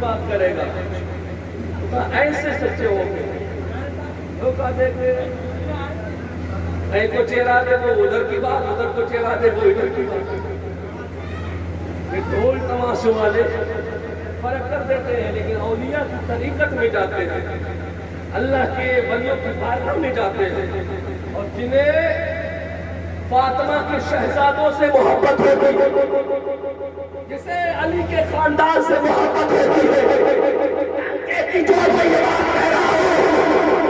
بات کرے گا؟ ایسے سچے ہو گے تو کہتے کہ ایک کو چہرہ دے وہ ادھر کی بات، ادھر کو چہرہ دے وہ ادھر کی بات. یہ ڈھول تماشوں والے فرق کر دیتے ہیں، لیکن اولیاء کی طریقت میں جاتے ہیں، اللہ کے ولیوں کی بارگاہ میں جاتے ہیں، اور جنہیں فاطمہ کے شہزادوں سے محبت ہوتی ہے، جسے علی کے خاندان سے محبت ہوتی ہے، کی جو میں یہ بات کہہ رہا ہوں،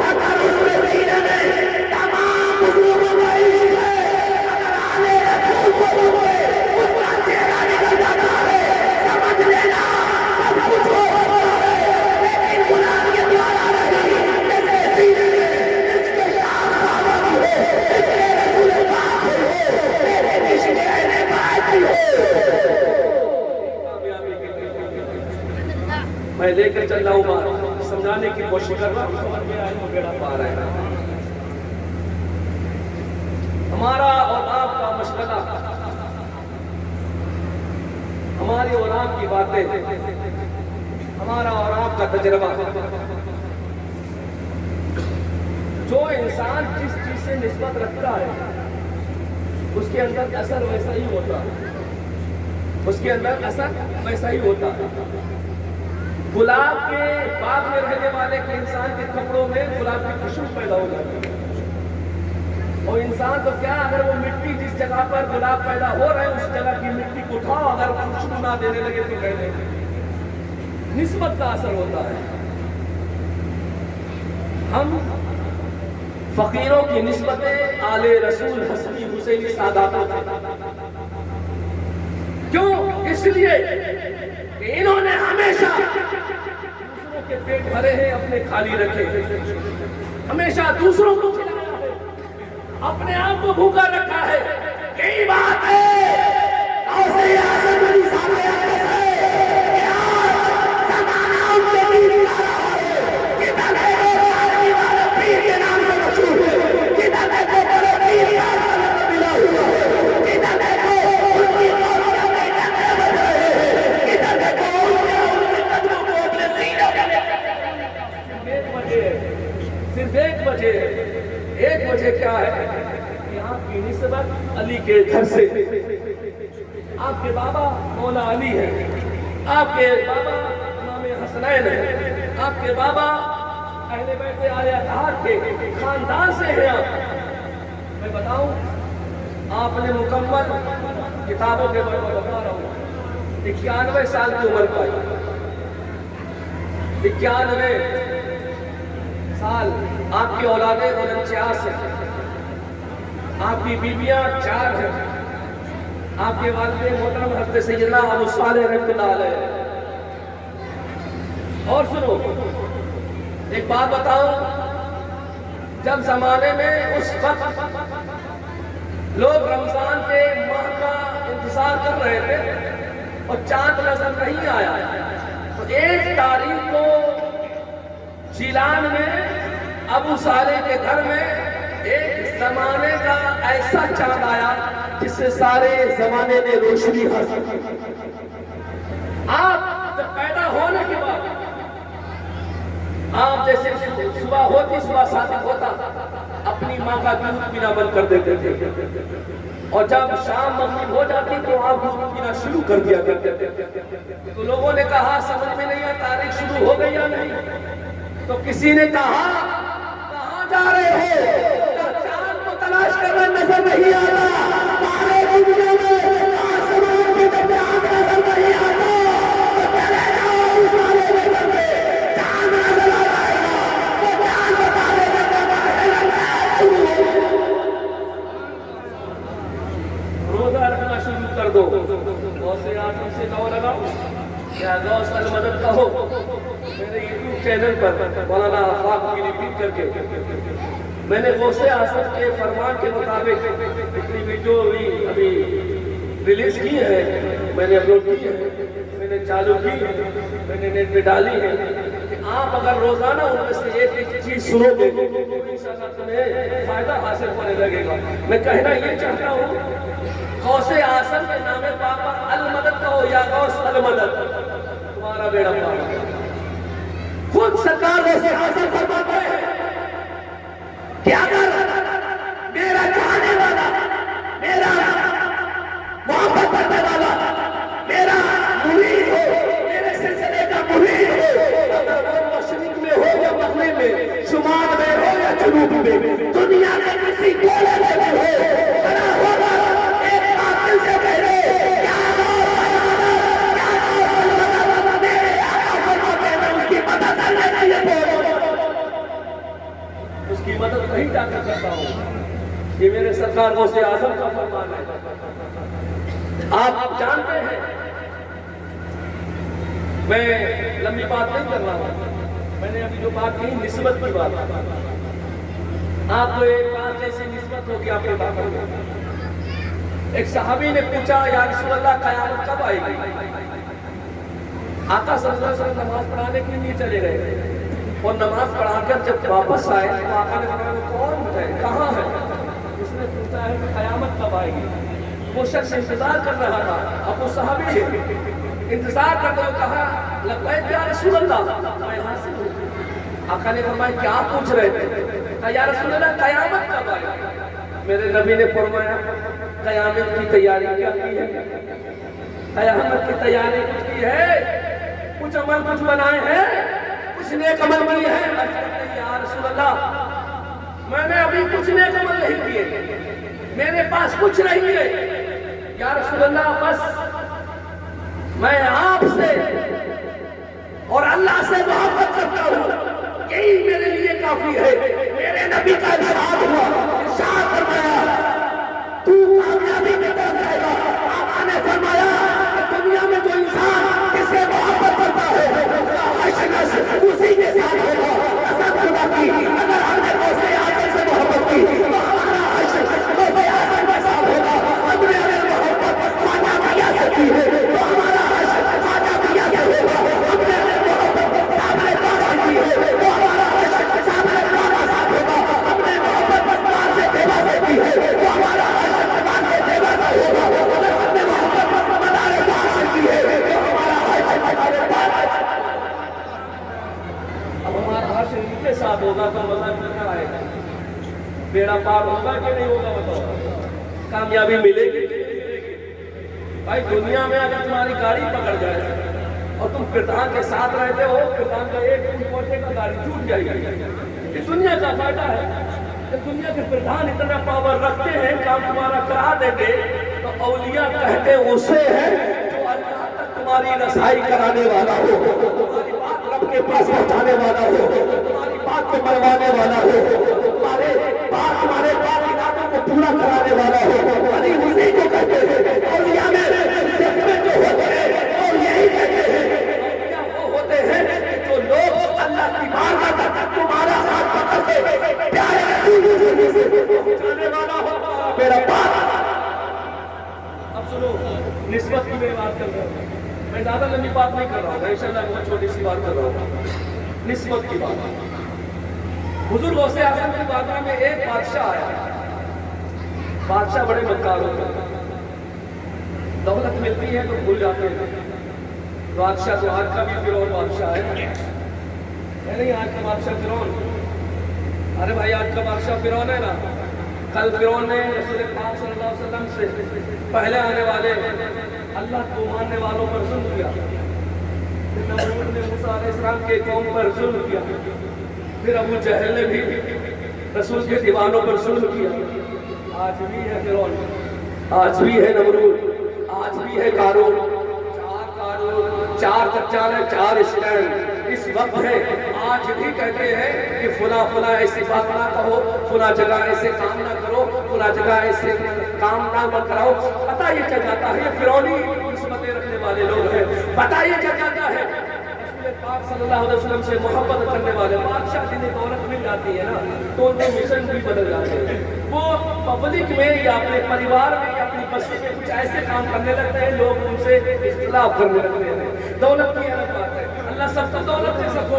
اگر اس میں مدینہ میں تمام بزرگوں کا عشق ہے، اگر آلے رسول کو ہوئے اس کا چہرہ نکل جاتا ہے، سمجھ لینا سب کچھ ہو ہوتا ہے، لیکن غلام کے دوارا نہیں، جیسے سینے میں اس کے شاہ صحابہ ہو، اس کے رسول پاک ہو، میرے عشق اہل بیت ہو. میں لے کر چل رہا ہوں بات، سمجھانے کی کوشش کر رہا ہوں، سمجھ میں آئے تو بیڑا پار ہے. ہمارا اور آپ کا مشغلہ، ہماری اور آپ کی باتیں، ہمارا اور آپ کا تجربہ، جو انسان جس چیز سے نسبت رکھتا ہے اس کے اندر اثر ویسا ہی ہوتا ہے، اس کے اندر اثر ویسا ہی ہوتا ہے. گلاب کے باغ میں رہنے والے کے انسان کے کپڑوں میں گلاب کی خوشبو پیدا ہو جاتی ہے، اور انسان تو کیا، اگر وہ مٹی جس جگہ پر گلاب پیدا ہو رہے ہیں اس جگہ کی مٹی کو اٹھاؤ، اگر خوشبو نہ دینے لگے تو کہہ دیں. نسبت کا اثر ہوتا ہے. ہم فقیروں کی نسبتیں آل رسول حسنی حسینی ساداتوں سے، کیوں؟ اس لیے کہ انہوں نے ہمیشہ دوسروں کے پیٹ بھرے ہیں، اپنے خالی رکھے، ہمیشہ دوسروں کو کھلایا ہے، اپنے آپ کو بھوکا رکھا ہے. یہی بات ہے غوث اعظم علی صاحب کے آگے ہے کہ آج زمانہ ان کے دین کا رہا ہے. کدھر ہے وہ عالمی والا پیر کے نام سے مشہور ہے، کدھر ہے وہ بڑے پیر کا نام ملا ہوا ہے، کدھر ہے وہ ان کی قوم کا بیٹا ہے، کدھر ہے وہ ان کے قدموں کو اپنے سینوں کے لے. صرف ایک وجہ ہے. ایک وجہ کیا ہے کہ آپ کی نسبت علی کے گھر سے، آپ کے بابا مولا علی ہیں، آپ کے بابا امام حسنین ہیں، آپ کے بابا اہل بیت آل اطہار کے خاندان سے ہیں. آپ میں بتاؤں، آپ نے مکمل کتابوں کے بارے میں بتا رہا ہوں 91 سال کی عمر پائی. 91 سال. آپ کی اولادیں 49 ہیں، آپ کی بیویاں 4 ہیں، آپ کے والد محترم حضرت سیدنا ابو صالح رحمۃ اللہ علیہ. اور سنو ایک بات بتاؤں، جب زمانے میں اس وقت لوگ رمضان کے ماہ کا انتظار کر رہے تھے اور چاند نظر نہیں آیا، تو 1 تاریخ کو جیلان میں ابو صالح کے گھر میں ایک زمانے کا ایسا چاند آیا جس سے سارے زمانے نے روشنی حاصل کی. آپ جب پیدا ہونے کے بعد آپ جیسے صبح ہوتی، صبح صادق ہوتا، اپنی ماں کا دودھ پینا بند کر دیتے تھے، اور جب شام مغرب ہو جاتی تو آپ دودھ پینا شروع کر دیا کرتے تھے. تو لوگوں نے کہا سمجھ میں نہیں آیا تاریخ شروع ہو گئی یا نہیں. تو کسی نے کہا کہاں جا رہے ہو؟ چاند کو تلاش کرنا نظر نہیں آتا، تارے دنیا میں آسمان کی طرف چاند نظر نہیں آتا، تو چلے جاؤ اس والے کے گھر میں، چاند نظر آ جائے گا. وہ چاند بتا دے گا روزہ رکھنا شروع کر دو. غوث اعظم سے دعا لگاؤ یا غوث المدد کہو. میرے یوٹیوب چینل پر مولانا آفاق کی ریپیٹ کر کے میں نے غوث اعظم کے فرمان کے مطابق اتنی ویڈیو ابھی ریلیز کی ہے، میں نے اپلوڈ کی ہے، میں نے چالو کی ہے، میں نے نیٹ پہ ڈالی ہے کہ آپ اگر روزانہ ان میں سے ایک چیز سنو گے تو انشاءاللہ تمہیں فائدہ حاصل ہونے لگے گا. میں کہنا یہ چاہتا ہوں غوث اعظم کے نام پاک پر المدد کہو یا غوث المدد، تمہارا بیڑا پار. جنوب میں دنیا کے کسی گولے میں بھی ہو کھڑا ہوگا ایک قاتل سے کہے کیا اس کی مدد کرنے کے لیے بولو، اس کی مدد نہیں جا کر کرتا ہوں. یہ میرے سرکار غوث اعظم کا فرمان ہے. آپ جانتے ہیں میں لمبی بات نہیں کر رہا ہوں. میں نے ابھی جو بات کی نسبت کی بات، آپ کو ایک بات ایسی نسبت ہو کہ آپ کے بات ہو. ایک صحابی نے پوچھا یا رسول اللہ قیامت کب آئے گی؟ آقا صلی اللہ علیہ وسلم نماز پڑھانے کے لیے چلے گئے اور نماز پڑھا کر جب واپس آئے تو آقا نے فرمایا وہ کون ہے، کہاں ہے؟ اس نے پوچھا ہے کہ قیامت کب آئے گی. وہ شخص انتظار کر رہا تھا. اب وہ صحابی ہے انتظار کرتے ہوئے کہا لبیک یا رسول اللہ، میں یہاں سے ہوں. آقا نے فرمایا کیا پوچھ رہے تھے؟ کہا یا رسول اللہ قیامت کب آئے گی؟ میرے نبی نے فرمایا قیامت کی تیاری کیا کی ہے؟ قیامت کی تیاری کچھ کی ہے؟ کچھ عمل کچھ بنائے ہیں؟ کچھ نیک عمل کیے ہیں؟ یا رسول اللہ میں نے ابھی کچھ نیک عمل نہیں کیے، میرے پاس کچھ نہیں ہے. یا رسول اللہ بس میں آپ سے اور اللہ سے محبت کرتا ہوں، یہی میرے لیے کافی ہے. میرے نبی کا ارشاد ہوا، ارشاد فرمایا تو کامیابی میں پہنچ جائے گا. آقا نے فرمایا کہ دنیا میں جو انسان کس سے محبت کرتا ہے اس کا عشق اسی کے ساتھ ہوگا. قسم خدا کی اگر ہم نے غوث اعظم سے محبت کی تو ہمارا عشق غوث اعظم کے ساتھ ہوگا. ہم نے اگر محبت خواجہ پیا سے کی ہے تو ہمارا عشق خواجہ پیا سے ہوگا. ہم نے اگر محبت سامنے پاس کی ہے تو ہمارا عشق سامنے پاس کے ساتھ ہوگا. ہم نے محبت پاس سے دیوا سے کی ہے تو ہمارا عشق پاس سے دیوا سے ہوگا. اگر ہم نے محبت مدارے پاس سے کی ہے تو ہمارا عشق مدارے پاس سے. اب ہمارا عرش ان کے ساتھ ہوگا تو مزہ کیا آئے گا؟ بیڑا پار ہوگا کہ نہیں ہوگا؟ بتاؤ کامیابی ملے گی؟ بھائی دنیا میں اگر تمہاری گاڑی پکڑ جائے اور تم کردان کے ساتھ رہتے ہو، کردان کا ایک فٹ پہنچے کا گاڑی چھوٹ جائے گی. یہ دنیا کا فائدہ ہے کہ دنیا کے پردھان اتنا پاور رکھتے ہیں کام تمہارا کرا دیں گے تو اولیاء کہتے اسے ہے جو اللہ تک تمہاری رسائی کرانے والا ہو، تمہاری بات رب کے پاس پہنچانے والا ہو، تمہاری بات کو منوانے والا ہو، تمہارے بات ارادوں کو پورا کرانے والا ہو. ارے اسی کو کہتے ہیں اولیاء میں جو ہوتے ہیں اور یہی کہتے ہیں اولیاء وہ ہوتے ہیں جو لوگ اللہ کی بارگاہ تک تمہارا ہاتھ پکڑ کے پیارے سے پہنچانے والا ہو میرا بات. اب سنو نسبت کی میں بات کر رہا ہوں، میں زیادہ لمبی بات نہیں کر رہا ہوں، انشاءاللہ بہت چھوٹی سی بات کر رہا ہوں. نسبت کی بات، حضور غوث اعظم کی بارگاہ میں ایک بادشاہ آیا. بادشاہ بڑے مکار ہوتے ہیں، دولت ملتی ہے تو بھول جاتے ہیں. بادشاہ تو آج کا بھی فرعون بادشاہ ہے نہیں؟ آج کا بادشاہ فرعون، ارے بھائی آج کا بادشاہ فرعون ہے نا. کل فرعون نے رسول پاک صلی اللہ علیہ وسلم سے پہلے آنے والے اللہ کو ماننے والوں پر ظلم کیا. پھر نمرود نے موسیٰ علیہ السلام کے قوم پر ظلم کیا. پھر ابو جہل نے بھی رسول کے دیوانوں پر ظلم کیا. آج بھی ہے فرعون، آج بھی ہے نمرود، آج بھی ہے قارون. چار کچال ہے، چار اسٹینڈ اس وقت ہے. آج بھی کہتے ہیں کہ فلاں ایسی بات نہ کہو، فلاں جگہ ایسے کام نہ کرو، فلاں جگہ ایسے کام نہ مت کراؤ. پتہ یہ چل جاتا ہے یہ فرعونی نسبتیں رکھنے والے لوگ ہیں. پتہ یہ چل جاتا ہے رسول پاک صلی اللہ علیہ وسلم سے محبت کرنے والے بادشاہ جنہیں دولت مل جاتی ہے نا تو ان کے مشن بھی بدل جاتے ہیں. وہ پبلک میں یا اپنے پریوار میں یا اپنی بستی میں کچھ ایسے کام کرنے لگتے ہیں لوگ ان سے اختلاف کرنے لگتے ہیں. دولت کی الگ بات ہے، اللہ سب کو دولت دے، سب کو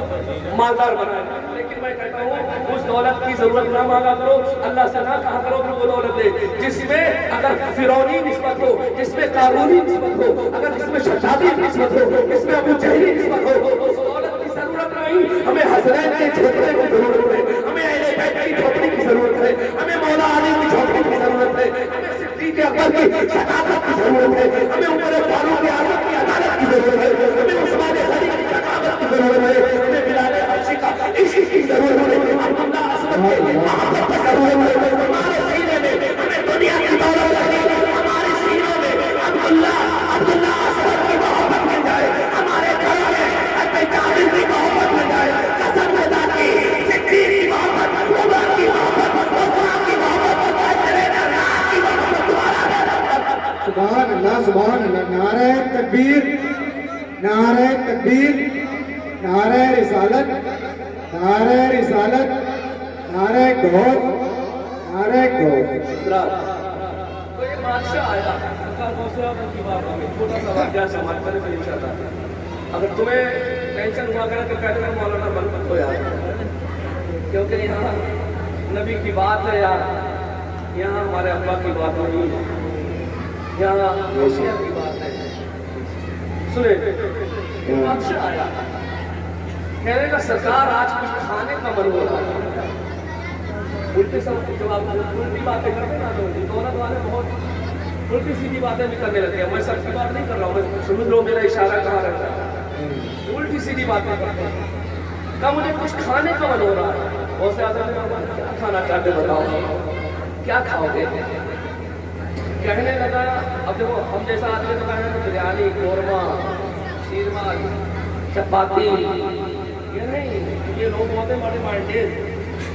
مالدار بنائے، لیکن میں کہتا ہوں اس دولت کی ضرورت نہ مانگا کرو، اللہ سے نہ کہا کرو کہ وہ دولت دے جس میں اگر فرعونی نسبت ہو، جس میں قارونی نسبت ہو، اگر جس میں شدادی نسبت ہو، جس میں ابو جہلی نسبت ہو. اس دولت کی ضرورت نہیں، ہمیں حسنین کے جھوپڑے کی ضرورت ہے، ہمیں اہل بیت کی جھوپڑی کی ضرورت ہے، ہمیں مولا علی کی جھوپڑی کی ضرورت ہے، ہمیں صدیق اکبر کی صداقت کی ضرورت ہے، ہمیں عمر فاروق اعظم کی عدالت کی ضرورت ہے، ہمیں عثمان غنی کی ثقافت کی ضرورت ہے، ہمیں بلال حبشی کا عشق کی ضرورت ہے، عبداللہ اسود کے سبحان اللہ. نعرہ تکبیر، نعرہ تکبیر، نعرہ رسالت، نعرہ رسالت، نعرہ غوث، نعرہ غوث. تو یہ بادشاہ آیا سرکار غوث اعظم کی بات ہمیں چھوٹا سا واقعہ سماج کرنے میں انشاءاللہ. اگر تمہیں ٹینشن ہوا کرے تو کہتے ہیں مولانا بن ہو یار، کیونکہ یہاں نبی کی بات ہے یار، یہاں ہمارے ابا کی بات نہیں ہے، یہاں غوثیہ کی بات ہے. سنیں بادشاہ آیا کہنے کا سرکار آج کچھ کھانے کا من ہو رہا ہے. الٹی سب جواب الٹی باتیں کرتے نا تو دونوں والے بہت الٹی سیدھی باتیں بھی کرنے لگے ہیں. میں سب کی بات نہیں کر رہا ہوں، میں سمجھ لو میرا اشارہ کہاں رہتا ہے. الٹی سیدھی باتیں کرتے ہیں. کہا مجھے کچھ کھانے کا من ہو رہا ہے. بہت سے آدمی کیا کھانا چاہتے بتاؤ، کیا کھاؤ گے؟ کہنے لگا اب دیکھو ہم جیسا آدمی تو کہنا بریانی، قورمہ، شیرمال، چپاتی، یہ نہیں. یہ لوگ ہوتے بڑے مائنڈیز،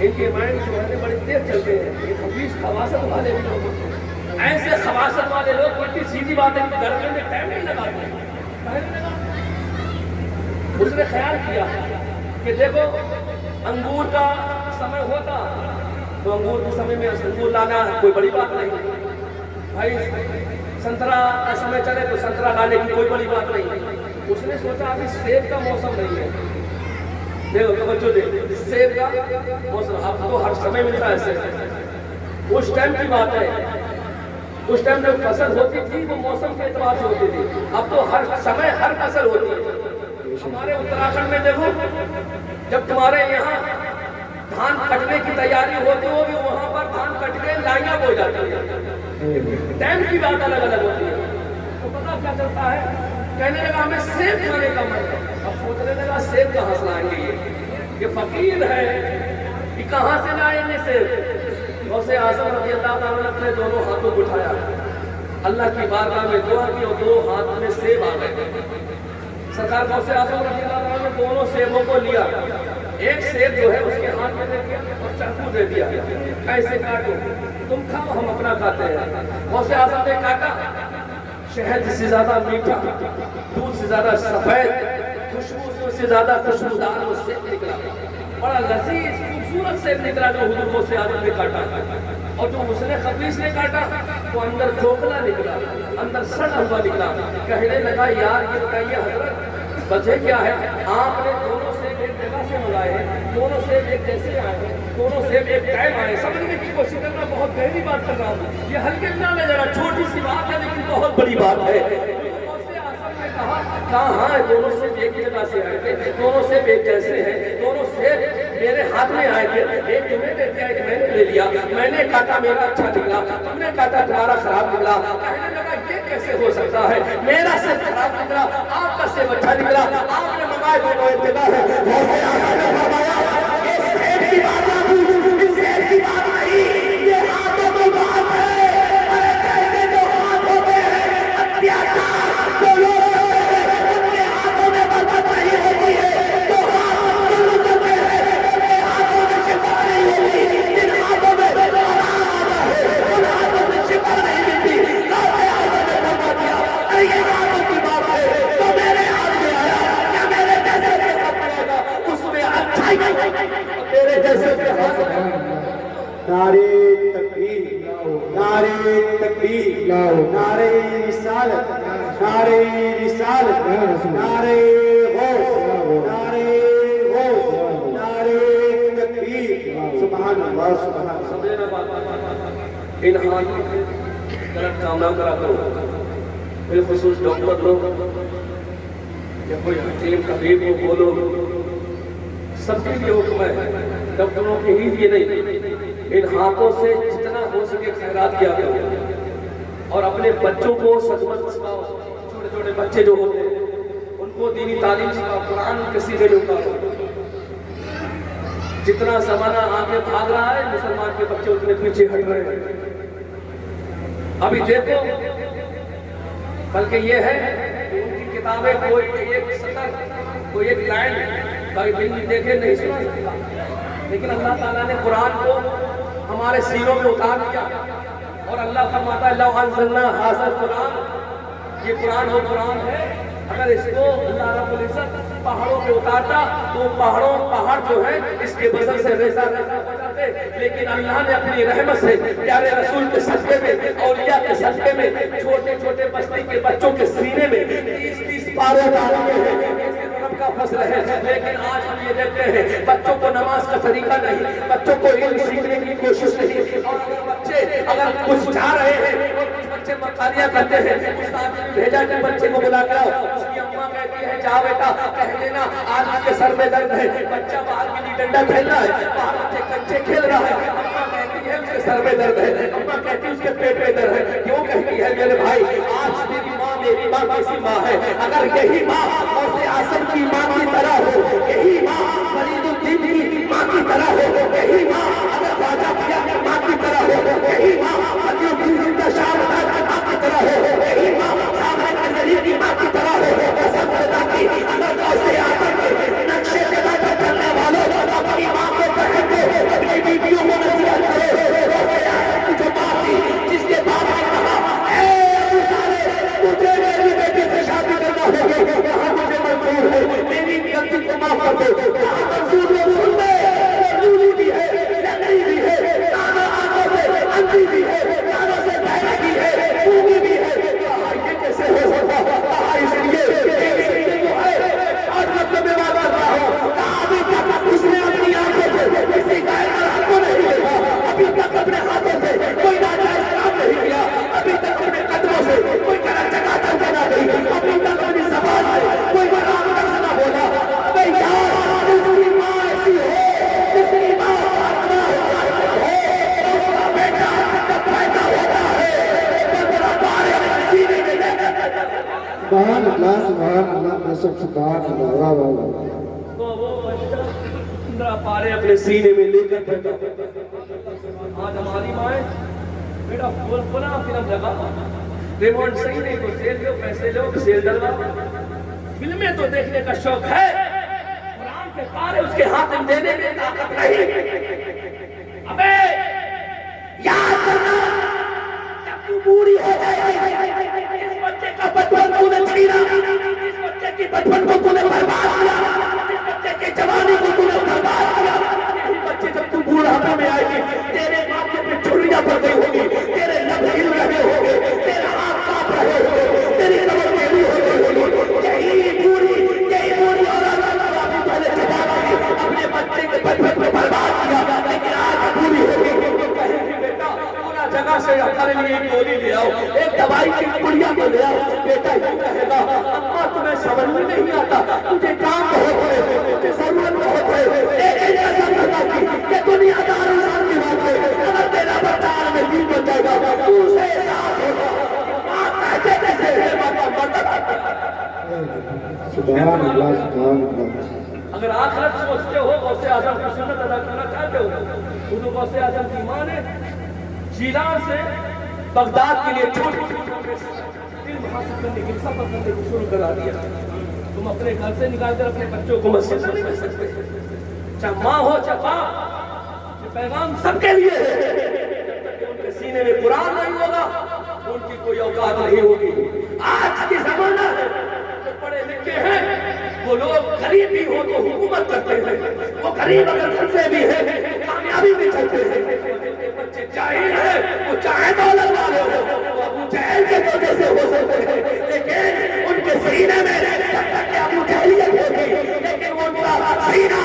ان کے مائنڈ جو ہے بڑے تیز چلتے ہیں. یہ خبیث خواصت والے بھی لوگ ہوتے ہیں. ایسے خواصت والے لوگ الٹی سیدھی باتیں گھر کرنے ٹائم نہیں لگاتے. اس نے خیال کیا کہ دیکھو انگور کا سمے ہوتا تو انگور کے سمے میں انگور لانا کوئی بڑی بات نہیں بھائی. سنترا کا سمے چلے تو سنترا لانے کی کوئی بڑی بات نہیں. اس نے سوچا ابھی سیب کا موسم نہیں ہے. دیکھو توجہ دے، سیب کا موسم اب تو ہر سمے ملتا ہے سیب. اس ٹائم کی بات ہے، اس ٹائم جب فصل ہوتی تھی وہ موسم کے اعتبار سے ہوتی تھی. اب تو ہر سمے ہر فصل ہوتی ہے. ہمارے اتراکھنڈ میں دیکھو جب تمہارے یہاں دھان کٹنے کی تیاری ہوتی ہوگی وہاں پر دھان کٹ کے لائیاں بو جاتی ہیں. ٹائم کی بات الگ الگ ہوتی ہے. تو پتہ کیا چلتا ہے، کہنے لگا ہمیں سیب کھانے کا من ہے. اب سوچنے لگا سیب کہاں سے لائیں گے، یہ فقیر ہے، یہ کہاں سے لائیں گے سیب؟ غوث اعظم رضی اللہ تعالیٰ نے اپنے دونوں ہاتھوں کو اٹھایا، اللہ کی بارگاہ میں دعا کی اور دو ہاتھ میں سیب آ گئے. سرکار غوث اعظم رضی اللہ تعالیٰ نے دونوں سیبوں کو لیا. ایک سیب جو ہے اس کے ہاتھ میں دے دیا اور چاقو دے دیا، ایسے کاٹو، تم کھاؤ ہم اپنا کھاتے ہیں. غوث اعظم نے کاٹا، شہد سے زیادہ میٹھا، دودھ سے زیادہ سفید، خوشبو سے زیادہ خوشبودار وہ سیب نکلا. بڑا لذیذ خوبصورت سیب نکلا جو حضور غوث اعظم نے کاٹا. اور جو اس نے خبیث نے کاٹا تو اندر کھوکھلا نکلا، اندر سڑا ہوا نکلا. کہنے لگا یار یہ بتائیے حضرت وجہ کیا ہے؟ آپ نے دونوں سیب ایک جگہ سے منگائے ہیں، دونوں سیب ایک جیسے آئے ہیں، دونوں سیب ایک ٹائم آئے. سمجھنے کی کوشش کرنا، بہت گہری بات کر رہا ہوں. یہ ہلکے نہ لے ذرا، چھوٹی سی بات ہے لیکن بہت بڑی بات ہے. کہا ہاں دونوں سیب ایک جگہ سے آئے تھے، دونوں سیب ایک جیسے ہیں، دونوں سیب میرے ہاتھ میں آئے تھے. ایک تمہیں دے دیا، ایک میں نے لے لیا. میں نے کاٹا میرا اچھا نکلا، تم نے کاٹا تمہارا خراب نکلا. کہنے لگا یہ کیسے ہو سکتا ہے؟ میرا سیب خراب نکلا، آپ کا سیب اچھا نکلا. آپ نے منگائے دونوں ایک جگہ ہے. یہ سیب کی بات نہیں، اس سیب کی بات نہیں، یہ ہاتھوں کی بات ہے. ارے کیسے جو ہاتھ ہوتے ہیں اتیاچار جو لوگ نعرے تکبیر، نعرے تکبیر، نعرے رسالت، نعرے رسالت، نعرے غوث، نعرے غوث، نعرے تکبیر. سبحان اللہ، سبحان اللہ. ان ہاتھوں کی غلط کام نہ کرا کرو. بالخصوص ڈاکٹر لوگ یا کوئی حکیم طبیب کو بولو، سب کے لیے حکم ہے، ڈاکٹروں کے ہی لیے نہیں. ان ہاتھوں سے جتنا ہو سکے خیرات کیا کرو اور اپنے بچوں کو سچمچ سکھاؤ. چھوٹے چھوٹے بچے جو ہوتے ہیں ان کو دینی تعلیم سکھاؤ، قرآن کے سیدھے میں اتارو. جتنا زمانہ آگے بھاگ رہا ہے مسلمان کے بچے اتنے پیچھے ہٹ رہے ہیں. ابھی دیکھو بلکہ یہ ہے کہ ان کی کتابیں کوئی ایک سطر، کوئی ایک لائن کبھی دن دیکھے نہیں سنا سکتا، لیکن اللہ تعالیٰ نے قرآن کو ہمارے سینوں میں اتار دیا. اور اللہ فرماتا ہے لو انزلنا ھذا القرآن یہ قرآن وہ قرآن ہے، اگر اس کو اللہ رب العزت پہاڑوں پہ اتارتا تو پہاڑ جو ہے اس کے وزن سے ریزہ ہو جاتے، لیکن اللہ نے اپنی رحمت سے پیارے رسول کے صدقے میں، اولیاء کے صدقے میں، چھوٹے چھوٹے بستی کے بچوں کے سینے میں 30 پارے ڈالے ہیں۔ رب کا فضل ہے، لیکن آج ہم یہ دیکھتے ہیں بچوں کو نماز کا طریقہ نہیں، بچوں کو علم سیکھنے کی کوشش نہیں، اور اگر کچھ چاہ رہے ہیں اور کچھ بچے مکاریاں کرتے ہیں، استاد نے بھیجا کہ بچے کو بلا کر آؤ، اس کی اماں کہتی ہے جاؤ بیٹا کہہ دینا آج کے سر میں درد ہے، بچہ باہر گلی ڈنڈا کھیل رہا ہے، باہر بچے کچے کھیل رہا ہے، اماں کہتی ہے اس کے سر میں درد ہے، اماں کہتی ہے اس کے پیٹ میں درد ہے، کیوں کہتی ہے میرے بھائی آج میری ماں کیسی ماں ہے، اگر یہی ماں غوث اعظم کی ماں کی طرح ہو، یہی ماں فرید الدین کی ماں کی طرح ہو، یہی ماں اگر خواجہ پیا کی ماں کی طرح ہو، یہی ماں علی الدین کا شاہ کی ماں کی طرح ہو، یہی ماں سامع کجری کی ماں کی طرح ہو، قسم خدا کی اگر غوث اعظم کے نقشے پہ بیٹھ چلنے والوں اپنی ماں کو بہن کو اپنی بیویوں کو نصیحت کرو، غوث اعظم کی جو ماں تھی جس کے باپ نے کہا اے مجھے میری بیٹی سے شادی کرنا ہوگی، یہاں مجھے منظور ہے، میری غلطی کو معاف کر دو، یہاں منظور ہے، سن لے رولی بھی ہے، لکڑی بھی ہے، کانا آنکھوں سے اندھی بھی ہے، کانوں سے بہرے بھی ہے، پوگی بھی ہے، کہا یہ کیسے ہو سکتا، کہا اس لیے جو ہے آج مطلب میں بات کر رہا ہوں، کہا ابھی تک اس نے اپنی آنکھوں سے کسی گائے کا حق کو نہیں دیکھا، ابھی تک اپنے ہاتھوں سے کوئی ناجائز کام نہیں کیا، ابھی تک اپنے قدموں سے کوئی غلط جگہ چلتا نہ گئی، ابھی تک اپنی زبان سے کوئی حرام لفظ نہ بولا، ابے یار جس کی ماں ایسی ہو، جس کی ماں فاطمہ ہو، اس کا بیٹا جب پیدا ہوتا ہے بندہ پارے سینے میں لے کر سبحان اللہ بے شک سبحان اللہ، واہ واہ واہ، تو وہ بچہ 15 پارے اپنے سینے میں لے کر پیدا ہوتا۔ آج ہماری مائیں بیٹا فلاں فلم لگا ریموٹ صحیح نہیں تو سیل لو، پیسے لو، سیل ڈلوا، فلمیں تو دیکھنے کا شوق ہے، قرآن کے پارے اس کے ہاتھ میں دینے میں طاقت نہیں۔ ابے یاد کرنا جب تو بوڑھی ہو جائے اس بچے کا بچپن تو نے چھینا، اس بچے کی بچپن کو تو نے برباد کیا، اس بچے کی جوانی کو تو نے برباد کیا، یہی بچے جب تو بوڑھاپے میں آئے گی تیرے ماتھے پہ چھریاں پڑ گئی ہوگی، تیرے لب ہل رہے ہوگے، تیرے ہاتھ کانپ رہے ہوگے، تیری کمر ٹیڑھی ہو گئی ہوگی، یہی بوڑھی عورت ابھی پہلے جوان تھی اپنے بچے کے بچپن کو برباد کیا، لیکن آج بوڑھی ہو گئی تو کہیں گی بیٹا پورا جگہ سے ہمارے لیے ایک گولی لے آؤ، ایک دوائی کی پڑیا کو لے آؤ، بیٹا یہ کہے گا اماں تمہیں سمجھ میں نہیں آتا، تجھے کام بہت ہے، تجھے ضرورت بہت ہے، لیکن قسم خدا کی کہ دنیا دار انسان کی بات ہے، اگر تیرا بچہ عالم دین بن جائے گا تو اسے احساس ہوگا ماں کہتے کیسے ہے ماں کا مدد۔ سبحان اللہ، اگر آخرت سوچتے ہو غوث اعظم کی سنت ادا کرنا چاہتے ہو، تو غوث اعظم کی ماں نے جیلان سے بغداد کے لیے چھوٹی علم حاصل کرنے کے لیے سفر کرنے کو شروع کرا دیا۔ تم اپنے گھر سے نکال کر اپنے بچوں کو مسجد میں نہیں بھیج سکتے، چاہے ماں ہو چاہے باپ، یہ پیغام سب کے لیے ہے، ان کے سینے میں قرآن نہیں ہوگا ان کی کوئی اوقات نہیں ہوگی۔ آج کی زمانہ ہے جو پڑھے لکھے ہیں وہ لوگ غریب بھی ہو تو حکومت کرتے ہیں، وہ غریب اگر گھر سے بھی ہے کامیابی بھی چلتے ہیں، بچے جاہل ہیں وہ چاہے دولت والے ہو وہ ابو جہل کے وجہ سے ہو سکتے ہیں، لیکن ان کے سینے میں جب تک کہ ابو جہلیت ہوگی لیکن ان کا سینہ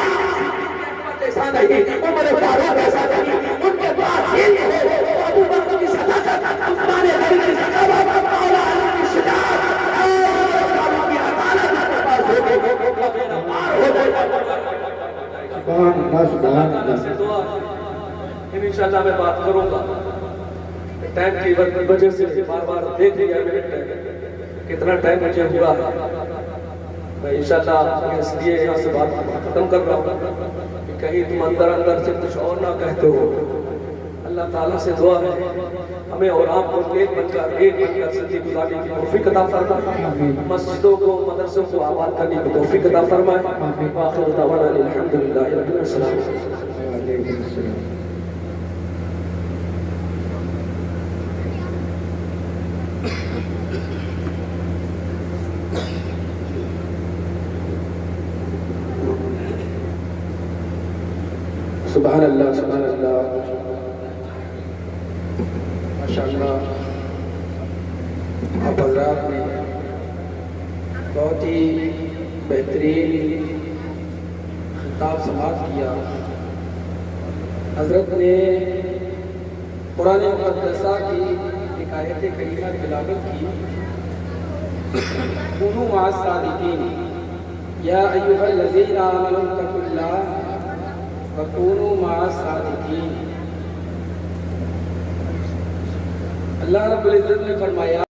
ایسا نہیں، عمر فاروق ایسا نہیں، ان کے پاس علم ہو، ابو بکر کی صداقت، عثمان غنی کی ثقافت، مولا علی کی شجاعت، کی عدالت کے پاس سبحان اللہ، دعا انشاءاللہ میں بات کروں گا، ٹائم کی وجہ سے بار بار دیکھ لیا میں کتنا ٹائم مجھے ہوا ہے، میں انشاءاللہ اس لیے یہاں سے بات ختم کر رہا ہوں کہ کہیں تم اندر سے کچھ اور نہ کہتے ہو۔ اللہ تعالیٰ سے دعا ہے ہمیں اور آپ کو ایک بن کر زندگی گزارنے کی توفیق عطا فرمائے، مسجدوں کو مدرسوں کو آباد کرنے کی توفیق عطا فرمائے۔ آخر دعوانا الحمدللہ رب العالمین۔ سبحان اللہ سبحان اللہ ماشاءاللہ آپ حضرات نے بہت ہی بہترین خطاب سماعت کیا. حضرت نے قرآن مقدسہ کی ایک آیت کریمہ تلاوت کی. کونوا مع الصادقین یا ایھا الذین آمنوا اتقوا اللہ وکونوا مع الصادقین. اللہ رب العزت نے فرمایا